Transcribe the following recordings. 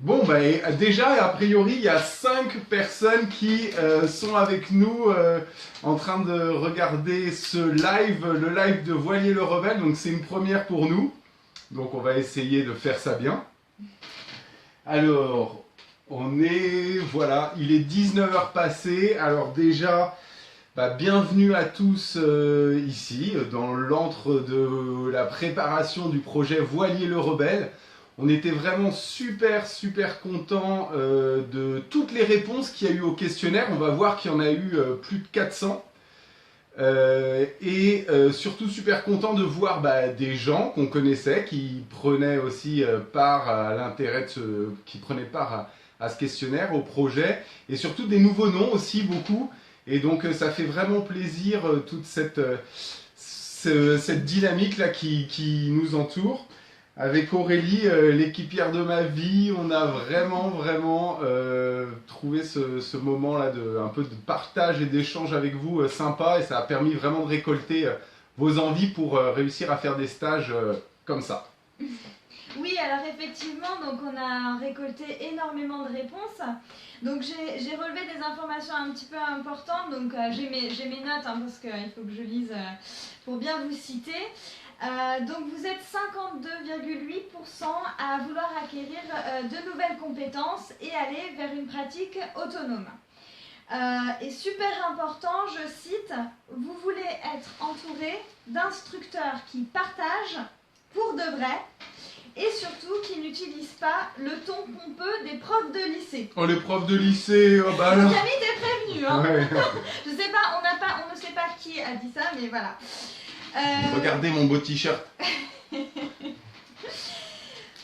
Bon, bah, déjà, a priori, il y a 5 personnes qui sont avec nous en train de regarder ce live, le live de Voilier le Rebelle. Donc, c'est une première pour nous. Donc, on va essayer de faire ça bien. Alors, voilà, il est 19 h passées. Alors, déjà, bah, bienvenue à tous ici, dans l'antre de la préparation du projet Voilier le Rebelle. On était vraiment super contents de toutes les réponses qu'il y a eu au questionnaire. On va voir qu'il y en a eu plus de 400. Surtout super content de voir des gens qu'on connaissait qui prenaient aussi part à l'intérêt qui prenaient part à ce questionnaire, au projet, et surtout des nouveaux noms aussi beaucoup. Et donc ça fait vraiment plaisir toute cette dynamique là qui nous entoure. Avec Aurélie, l'équipière de ma vie, on a vraiment trouvé ce moment-là un peu de partage et d'échange avec vous sympa, et ça a permis vraiment de récolter vos envies pour réussir à faire des stages comme ça. Oui, alors effectivement, donc on a récolté énormément de réponses. Donc j'ai relevé des informations un petit peu importantes, donc j'ai mes notes hein, parce qu'il faut que je lise pour bien vous citer. Donc vous êtes 52,8% à vouloir acquérir de nouvelles compétences et aller vers une pratique autonome. Et super important, je cite, vous voulez être entouré d'instructeurs qui partagent pour de vrai et surtout qui n'utilisent pas le ton pompeux des profs de lycée. Oh, les profs de lycée, oh bah alors. Camille, t'es prévenu, hein. Ouais. Je sais pas, on ne sait pas qui a dit ça, mais voilà. Regardez mon beau t-shirt. Vous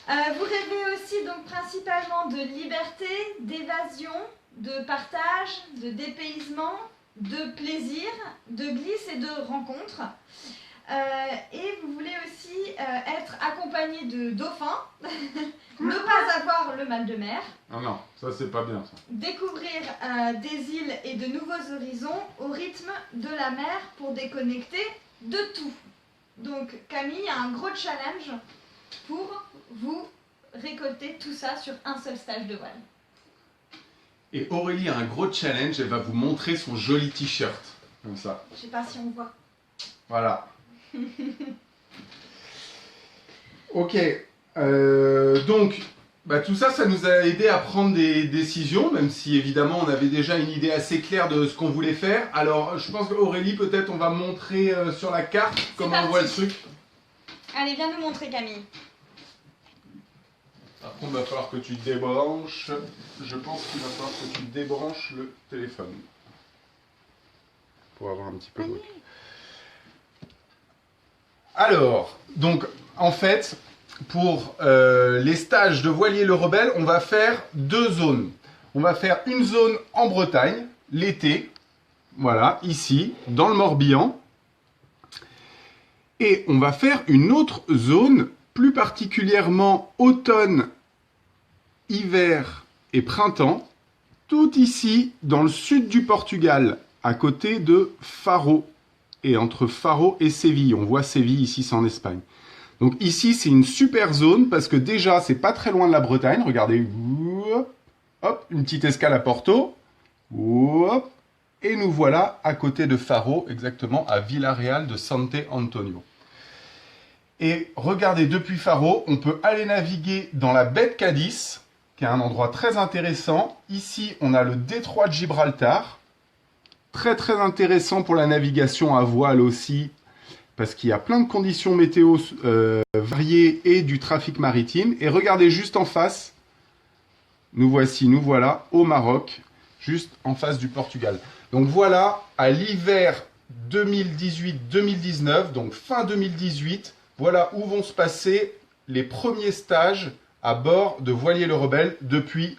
rêvez aussi donc principalement de liberté, d'évasion, de partage, de dépaysement, de plaisir, de glisse et de rencontre. Et vous voulez aussi être accompagné de dauphins, ne pas avoir le mal de mer. Ah non, ça c'est pas bien ça. Découvrir des îles et de nouveaux horizons au rythme de la mer pour déconnecter de tout. Donc Camille a un gros challenge pour vous récolter tout ça sur un seul stage de voile. Et Aurélie a un gros challenge, elle va vous montrer son joli t-shirt, comme ça. Je sais pas si on voit. Voilà. Ok, donc tout ça, ça nous a aidé à prendre des décisions, même si évidemment on avait déjà une idée assez claire de ce qu'on voulait faire. Alors je pense qu'Aurélie, peut-être on va montrer sur la carte comment on voit le truc. Allez, viens nous montrer Camille. Après il va falloir que tu débranches, je pense qu'il va falloir que tu débranches le téléphone. Pour avoir un petit peu de bruit. Alors, donc en fait, pour les stages de Voilier le Rebelle, on va faire 2 zones. On va faire une zone en Bretagne, l'été, voilà, ici, dans le Morbihan. Et on va faire une autre zone, plus particulièrement automne, hiver et printemps, tout ici, dans le sud du Portugal, à côté de Faro. Et entre Faro et Séville, on voit Séville ici, c'est en Espagne. Donc ici, c'est une super zone parce que déjà, c'est pas très loin de la Bretagne. Regardez, hop, une petite escale à Porto. Hop, et nous voilà à côté de Faro, exactement à Villarreal de Santo Antonio. Et regardez, depuis Faro, on peut aller naviguer dans la baie de Cadiz, qui est un endroit très intéressant. Ici, on a le détroit de Gibraltar. Très intéressant pour la navigation à voile aussi, parce qu'il y a plein de conditions météo variées et du trafic maritime. Et regardez juste en face, nous voilà au Maroc, juste en face du Portugal. Donc voilà, à l'hiver 2018-2019, donc fin 2018, voilà où vont se passer les premiers stages à bord de Voilier le Rebelle depuis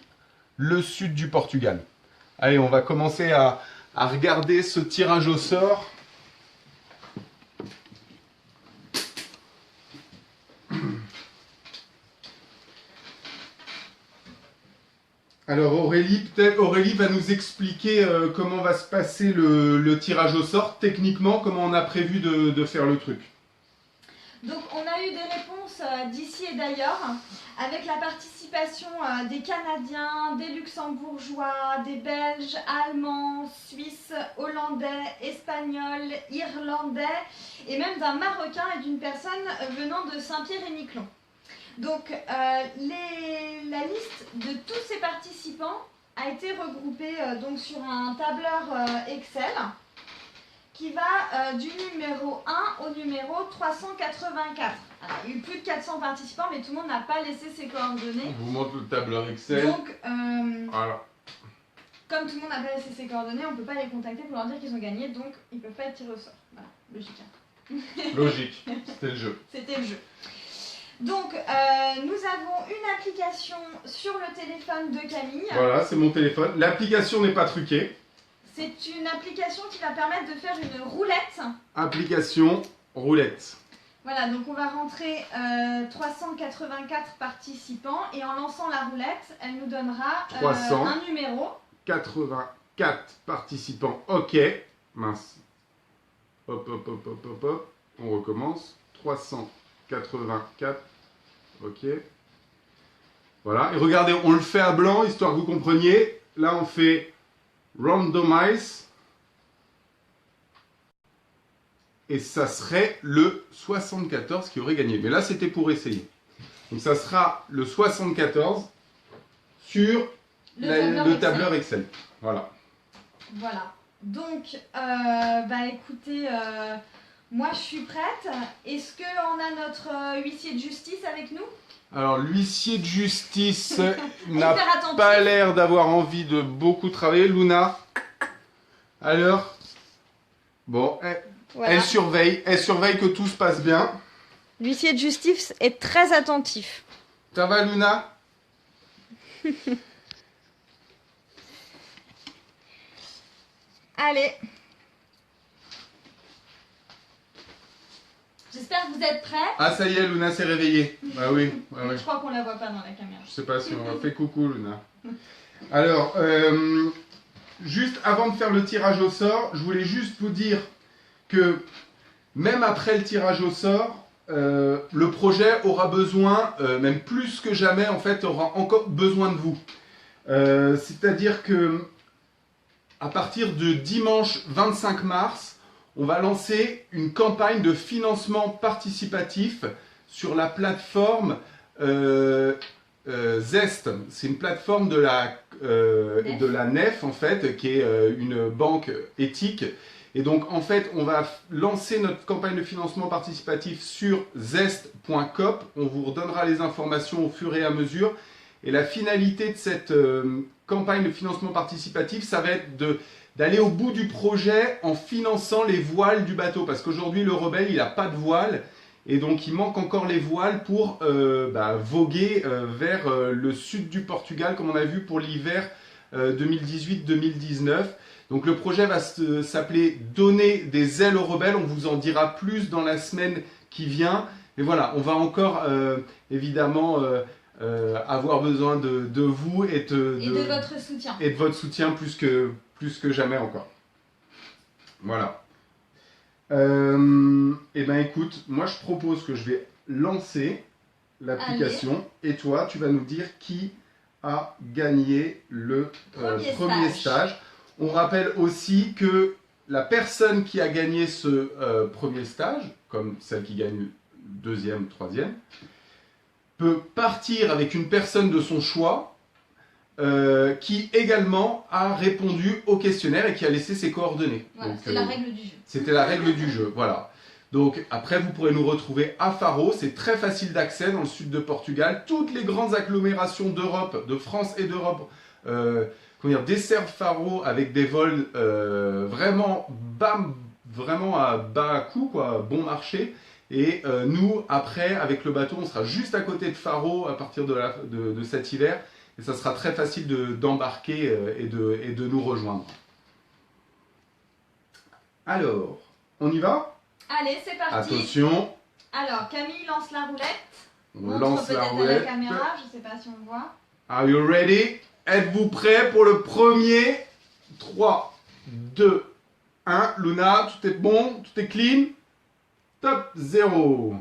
le sud du Portugal. Allez, on va commencer à regarder ce tirage au sort. Alors Aurélie va nous expliquer comment va se passer le tirage au sort, techniquement, comment on a prévu de faire le truc. Donc on a eu des réponses d'ici et d'ailleurs, avec la participation des Canadiens, des Luxembourgeois, des Belges, Allemands, Suisses, Hollandais, Espagnols, Irlandais et même d'un Marocain et d'une personne venant de Saint-Pierre-et-Miquelon. Donc la liste de tous ces participants a été regroupée donc sur un tableur Excel qui va du numéro 1 au numéro 384. Alors, il y a eu plus de 400 participants, mais tout le monde n'a pas laissé ses coordonnées. On vous montre le tableur Excel. Donc, voilà. Comme tout le monde n'a pas laissé ses coordonnées, on ne peut pas les contacter pour leur dire qu'ils ont gagné, donc ils ne peuvent pas être tirés au sort. Voilà, logique. Hein. Logique, c'était le jeu. C'était le jeu. Donc, nous avons une application sur le téléphone de Camille. Voilà, c'est mon téléphone. L'application n'est pas truquée. C'est une application qui va permettre de faire une roulette. Application roulette. Voilà, donc on va rentrer 384 participants et en lançant la roulette, elle nous donnera un numéro. 84 participants, ok. Mince. Hop, hop, hop, hop, hop, hop. On recommence. 384, ok. Voilà, et regardez, on le fait à blanc, histoire que vous compreniez. Là, on fait randomize. Et ça serait le 74 qui aurait gagné. Mais là, c'était pour essayer. Donc, ça sera le 74 sur le tableur Excel. Voilà. Voilà. Donc, écoutez, moi, je suis prête. Est-ce qu'on a notre huissier de justice avec nous? Alors, l'huissier de justice n'a pas l'air d'avoir envie de beaucoup travailler. Luna, alors, bon, voilà. Elle surveille que tout se passe bien. L'huissier de justice est très attentif. Ça va, Luna? Allez. J'espère que vous êtes prêts. Ah, ça y est, Luna s'est réveillée. Bah oui. Je crois qu'on la voit pas dans la caméra. Je sais pas si on a fait coucou, Luna. Alors, juste avant de faire le tirage au sort, je voulais juste vous dire que même après le tirage au sort, le projet aura besoin, même plus que jamais, en fait, aura encore besoin de vous. C'est-à-dire que à partir de dimanche 25 mars, on va lancer une campagne de financement participatif sur la plateforme Zest. C'est une plateforme de la NEF, en fait, qui est une banque éthique. Et donc, en fait, on va lancer notre campagne de financement participatif sur zest.coop. On vous redonnera les informations au fur et à mesure. Et la finalité de cette campagne de financement participatif, ça va être d'aller au bout du projet en finançant les voiles du bateau. Parce qu'aujourd'hui, le Rebelle, il n'a pas de voile. Et donc, il manque encore les voiles pour voguer vers le sud du Portugal, comme on a vu pour l'hiver 2018-2019. Donc, le projet va s'appeler « Donner des ailes aux rebelles ». On vous en dira plus dans la semaine qui vient. Mais voilà, on va encore, évidemment, avoir besoin de vous et de votre soutien. Et de votre soutien plus que jamais encore. Voilà. Et ben écoute, moi je propose que je vais lancer l'application et toi tu vas nous dire qui a gagné le premier stage. On rappelle aussi que la personne qui a gagné ce premier stage, comme celle qui gagne deuxième, troisième, peut partir avec une personne de son choix qui également a répondu au questionnaire et qui a laissé ses coordonnées. Voilà, c'est la règle du jeu. C'était la règle du jeu, voilà. Donc après vous pourrez nous retrouver à Faro, c'est très facile d'accès dans le sud de Portugal. Toutes les grandes agglomérations d'Europe, de France et d'Europe desservent Faro avec des vols vraiment à bas coût, quoi, bon marché. Et nous, après, avec le bateau, on sera juste à côté de Faro à partir de cet hiver. Et ça sera très facile d'embarquer et de nous rejoindre. Alors, on y va? Allez, c'est parti. Attention. Alors, Camille lance la roulette. On lance la roulette. À la caméra, je ne sais pas si on voit. Are you ready? Êtes-vous prêts pour le premier? 3, 2, 1. Luna, tout est bon? Tout est clean? Top 0.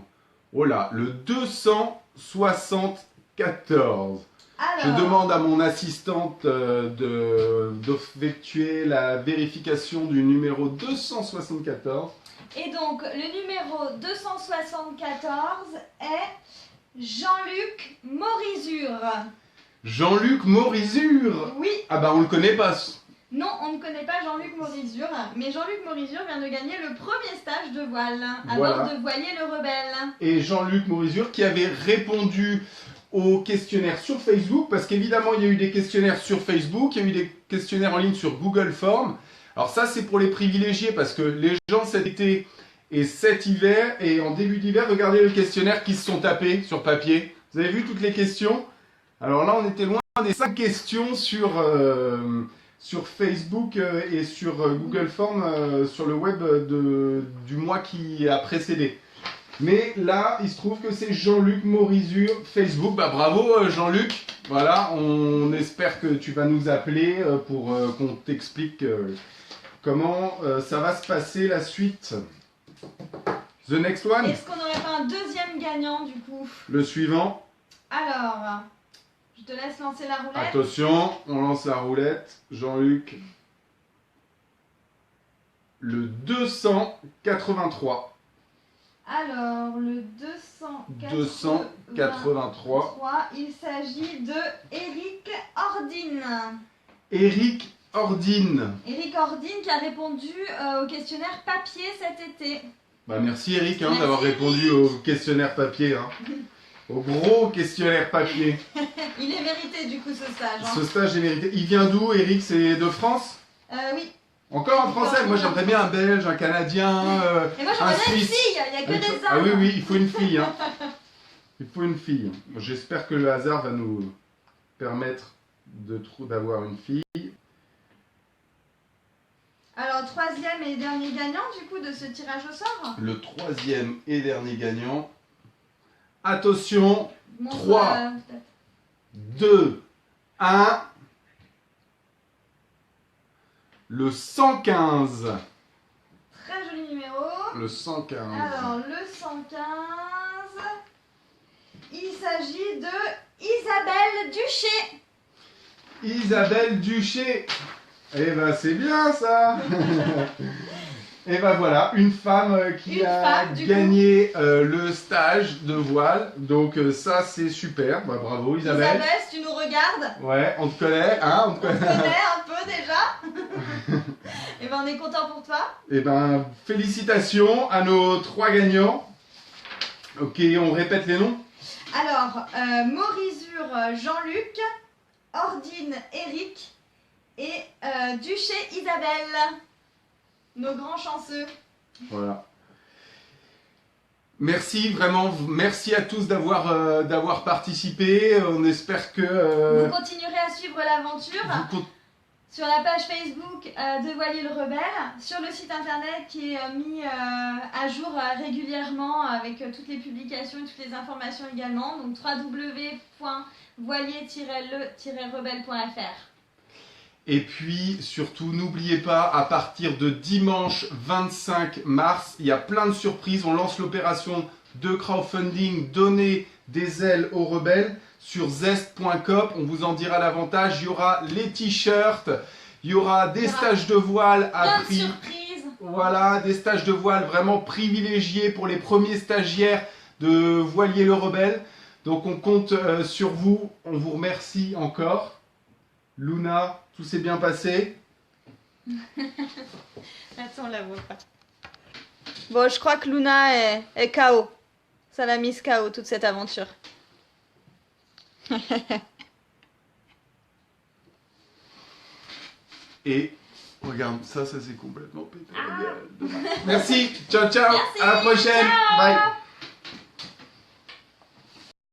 Oh là, le 274. Je Alors, demande à mon assistante d'effectuer la vérification du numéro 274. et donc le numéro 274 est Jean-Luc Morizur. Jean-Luc Morizur. Oui, Ah bah on le connaît pas. non, on ne connaît pas Jean-Luc Morizur, mais Jean-Luc Morizur vient de gagner le premier stage de voile à Voilà. bord de Voilier le Rebelle. Et Jean-Luc Morizur qui avait répondu au questionnaire sur Facebook, parce qu'évidemment il y a eu des questionnaires sur Facebook, il y a eu des questionnaires en ligne sur Google Forms. Alors ça c'est pour les privilégiés, parce que les gens cet été et cet hiver, et en début d'hiver, regardez le questionnaire qui se sont tapés sur papier. Vous avez vu toutes les questions? Alors là on était loin des 5 questions sur Facebook et sur Google Forms sur le web du mois qui a précédé. Mais là, il se trouve que c'est Jean-Luc Morizur Facebook. Bah bravo Jean-Luc. Voilà, on espère que tu vas nous appeler pour qu'on t'explique comment ça va se passer la suite. The next one. Est-ce qu'on n'aurait pas un deuxième gagnant du coup? Le suivant. Alors, je te laisse lancer la roulette. Attention, on lance la roulette. Jean-Luc. Le 283. Alors, le 283. il s'agit de Eric Ordine. Eric Ordine. Eric Ordine qui a répondu au questionnaire papier cet été. Bah merci Eric Merci. d'avoir répondu au questionnaire papier. Au gros questionnaire papier. Il est mérité du coup ce stage. Ce stage est mérité. Il vient d'où Eric? C'est de France? Oui. Encore un Français? Moi j'aimerais bien un Belge, un Canadien, Et moi un j'aimerais bien une Suisse. fille, il n'y a que des hommes. Ah oui, oui, il faut une fille. Il faut une fille. J'espère que le hasard va nous permettre d'avoir une fille. Alors, troisième et dernier gagnant du coup de ce tirage au sort. Le troisième et dernier gagnant. Attention, Montre, 3, 2, 1. Le 115. très joli numéro. Le 115. Alors, le 115, il s'agit de Isabelle Duché. Isabelle Duché. Eh ben c'est bien ça. Et ben voilà, une femme qui a gagné le stage de voile. Donc ça c'est super. Bah, bravo Isabelle. Isabelle, si tu nous regardes. Ouais, on te connaît, hein, On te connaît un peu déjà. Et ben on est content pour toi. Et ben félicitations à nos 3 gagnants. Ok, on répète les noms. Alors, Morizur Jean-Luc, Ordine Eric et Duché Isabelle. Nos grands chanceux. Voilà. Merci, vraiment, merci à tous d'avoir participé. On espère que... Vous continuerez à suivre l'aventure sur la page Facebook de Voilier le Rebelle, sur le site internet qui est mis à jour régulièrement avec toutes les publications et toutes les informations également. Donc www.voilier-le-rebelle.fr. Et puis, surtout, n'oubliez pas, à partir de dimanche 25 mars, il y a plein de surprises. On lance l'opération de crowdfunding Donner des ailes aux rebelles sur zest.coop. On vous en dira davantage. Il y aura les t-shirts, il y aura des stages de voile à prix. Plein de surprises. Voilà, des stages de voile vraiment privilégiés pour les premiers stagiaires de Voilier le Rebelle. Donc, on compte sur vous. On vous remercie encore. Luna, tout s'est bien passé? Attends, on la voit pas. Bon, je crois que Luna est KO. Ça l'a mise KO toute cette aventure. Et regarde, ça s'est complètement pété la gueule. Merci, ciao, ciao, Merci, à la prochaine, ciao. bye.